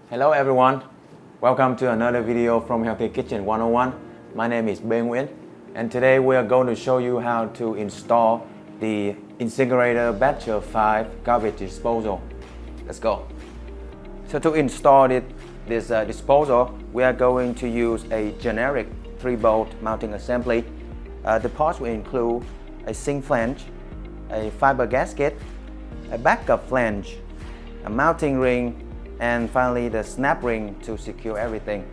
Hello everyone, welcome to another video from Healthy Kitchen 101. My name is Ben Nguyen, and today we are going to show you how to install the InSinkErator Badger 5 garbage disposal. Let's go. So to install this disposal, we are going to use a generic 3-bolt mounting assembly. The parts will include a sink flange, a fiber gasket, a backup flange, a mounting ring, and finally the snap ring to secure everything.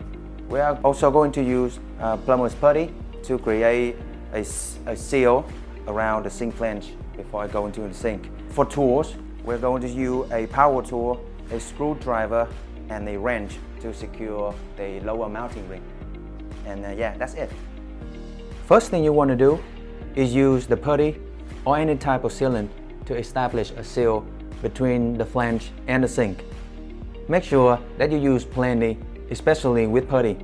We are also going to use Plumber's Putty to create a seal around the sink flange before I go into the sink. For tools, we're going to use a power tool, a screwdriver, and a wrench to secure the lower mounting ring. And yeah, that's it. First thing you want to do is use the putty or any type of sealant to establish a seal between the flange and the sink. Make sure that you use plenty, especially with putty.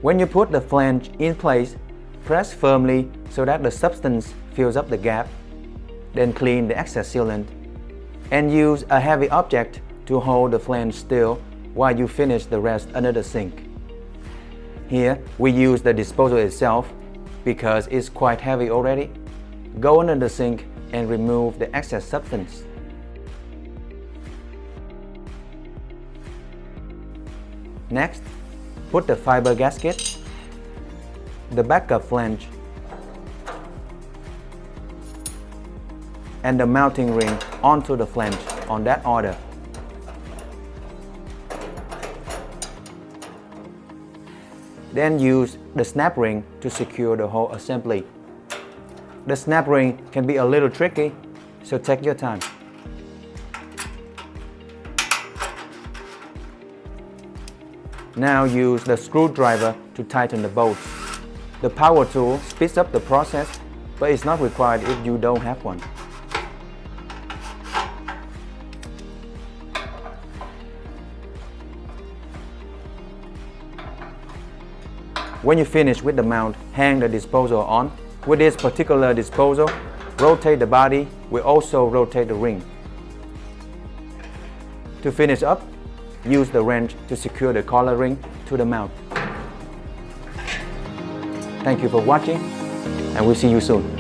When you put the flange in place, press firmly so that the substance fills up the gap. Then clean the excess sealant and use a heavy object to hold the flange still while you finish the rest under the sink. Here we use the disposal itself because it's quite heavy already. Go under the sink and remove the excess substance. Next, put the fiber gasket, the backup flange, and the mounting ring onto the flange on that order. Then use the snap ring to secure the whole assembly. The snap ring can be a little tricky, so take your time. Now use the screwdriver to tighten the bolts. The power tool speeds up the process, but it's not required if you don't have one. When you finish with the mount, hang the disposal on. With this particular disposal, rotate the body will also rotate the ring. To finish up, use the wrench to secure the collar ring to the mount. Thank you for watching, and we'll see you soon.